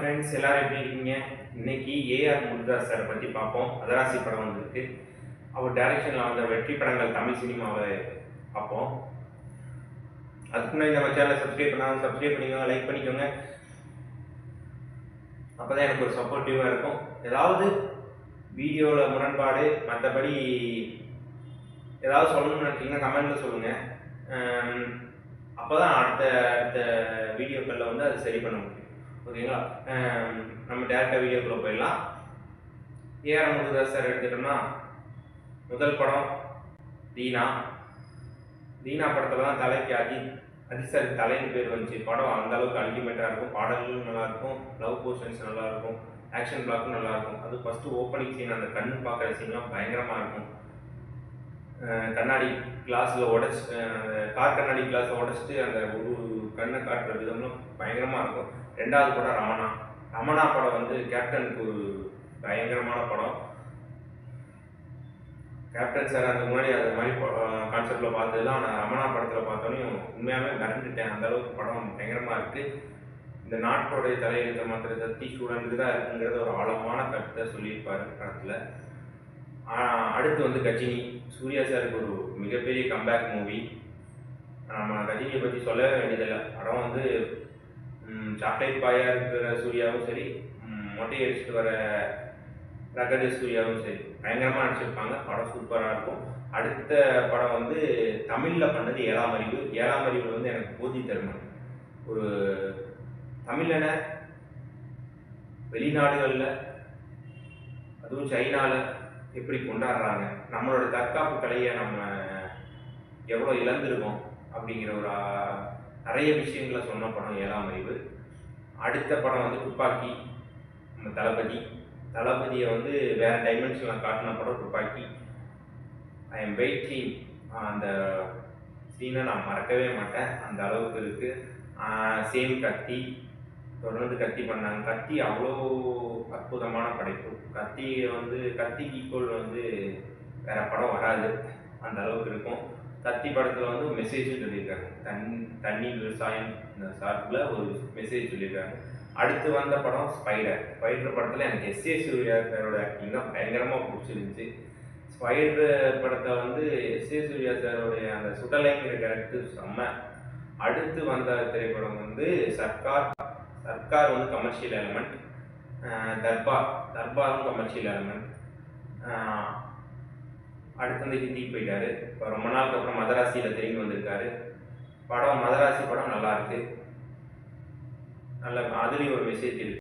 Friends, எல்லாரும் எப்படி இருக்கீங்க? இன்னைக்கு ஏஆர் முருகதாஸ் சார் பற்றி பார்ப்போம். மதராசி படம் வந்திருக்கு. அவர் டைரக்ஷனில் வந்த வெற்றி படங்கள் தமிழ் சினிமாவை பார்ப்போம். அதுக்கு முன்னாடி நம்ம சேனலை சப்ஸ்கிரைப் பண்ணாமல் சப்ஸ்கிரைப் பண்ணிக்கோங்க, லைக் பண்ணிக்கோங்க. அப்போ தான் எனக்கு ஒரு சப்போர்ட்டிவாக இருக்கும். ஏதாவது வீடியோவில் முரண்பாடு, மற்றபடி ஏதாவது சொல்லணும்னு நினச்சிங்கன்னா கமெண்ட்டில் சொல்லுங்கள். அப்போ தான் அடுத்த வீடியோக்களில் வந்து அது சரி பண்ண முடியும். ஓகேங்களா? நம்ம டேரக்டாக வீடியோக்குள்ளே போயிடலாம். ஏஆர் முருகதாஸ் சார் எடுத்துட்டோம்னா, முதல் படம் தீனா. தீனா படத்தில் தான் தலைக்கு அஜித் சார் தலைன்னு பேர் வந்துச்சு. படம் அந்த அளவுக்கு அல்டிமேட்டாக இருக்கும். பாடல்களும் நல்லாயிருக்கும், லவ் போர்ஷன்ஸ் நல்லாயிருக்கும், ஆக்ஷன் பிளாக்கும் நல்லாயிருக்கும். அது ஃபஸ்ட்டு ஓப்பனிங் சீன், அந்த கண்ணு பார்க்குற சீன்லாம் பயங்கரமாக இருக்கும். கண்ணாடி கிளாஸில் கார் கண்ணாடி கிளாஸை உடச்சிட்டு அந்த ஒரு கண்ணை காட்டுற விதம்லாம் பயங்கரமாக இருக்கும். ரெண்டாவது படம் ரமணா படம் வந்து கேப்டனுக்கு ஒரு பயங்கரமான படம். கேப்டன் சார் அந்த முன்னாடி அது மாதிரி கான்செப்டில் பார்த்ததுலாம் நான் ரமணா படத்தில் பார்த்தோன்னே உண்மையாகவே மறந்துட்டேன். அந்தளவுக்கு படம் பயங்கரமாக இருக்குது. இந்த நாட்டோடைய தலையெழுத்தை மாத்திர சக்தி ஸ்டூடெண்ட்டுக்கு தான் இருக்குங்கிறத ஒரு ஆழமான கருத்தை சொல்லியிருப்பார் படத்தில். அடுத்து வந்து கஜினி. சூர்யா சாருக்கு ஒரு மிகப்பெரிய கம்பேக் மூவி. நம்ம கஜினியை பற்றி சொல்லவே வேண்டியதில்லை. படம் வந்து சாக்லேட் பாயாக இருக்கிற சூர்யாவும் சரி, மொட்டை அடிச்சுட்டு வர ரகடு சூர்யாவும் சரி பயங்கரமாக நடிச்சிருப்பாங்க. படம் சூப்பராக இருக்கும். அடுத்த படம் வந்து தமிழில் பண்ணது ஏழாம் அறிவு. ஏழாம் அறிவு வந்து எனக்கு போதி தருமன். ஒரு தமிழன வெளிநாடுகளில், அதுவும் சைனாவில் எப்படி கொண்டாடுறாங்க, நம்மளோட தற்காப்பு கலையை நம்ம எவ்வளோ இழந்திருக்கோம் அப்படிங்கிற ஒரு நிறைய விஷயங்களை சொன்ன படம் ஏழாம் அறிவு. அடுத்த படம் வந்து துப்பாக்கி. நம்ம தளபதியை வந்து வேறு டைமென்ஷனில் காட்டின படம் துப்பாக்கி. I am waiting. அந்த சீனை நான் மறக்கவே மாட்டேன். அந்த அளவுக்கு இருக்குது. சேம் கத்தி, தொடர்ந்து கத்தி பண்ணாங்க. கத்தி அவ்வளோ அற்புதமான படைப்பு. கத்தி ஈக்குவல் வந்து வேறு படம் வராது, அந்த அளவுக்கு இருக்கும். கத்தி படத்தில் வந்து மெசேஜும் சொல்லியிருக்காங்க. தண்ணி விவசாயம் இந்த சார்பில் ஒரு மெசேஜ் சொல்லியிருக்காங்க. அடுத்து வந்த படம் ஸ்பைடர் படத்தில் எனக்கு எஸ்ஏ சூர்யா சாரோட ஆக்டிங் தான் பயங்கரமாக பிடிச்சிருந்துச்சு. ஸ்பைடர் படத்தை வந்து எஸ்ஏ சூர்யா சாரோடைய அந்த சுடலைங்கிற கேரக்டர் செம்ம. அடுத்து வந்த திரைப்படம் வந்து சர்க்கார் வந்து கமர்ஷியல் எலமெண்ட். தர்பாரும் கமர்ஷியல் எலமெண்ட். அடுத்து வந்து ஹிந்திக்கு போயிட்டாரு. இப்போ ரொம்ப நாளுக்கு அப்புறம் மதராசியில் திரும்பி வந்திருக்காரு. மதராசி படம் நல்லா இருக்கு. நல்ல அதுலேயும் ஒரு மெசேஜ் இருக்கு.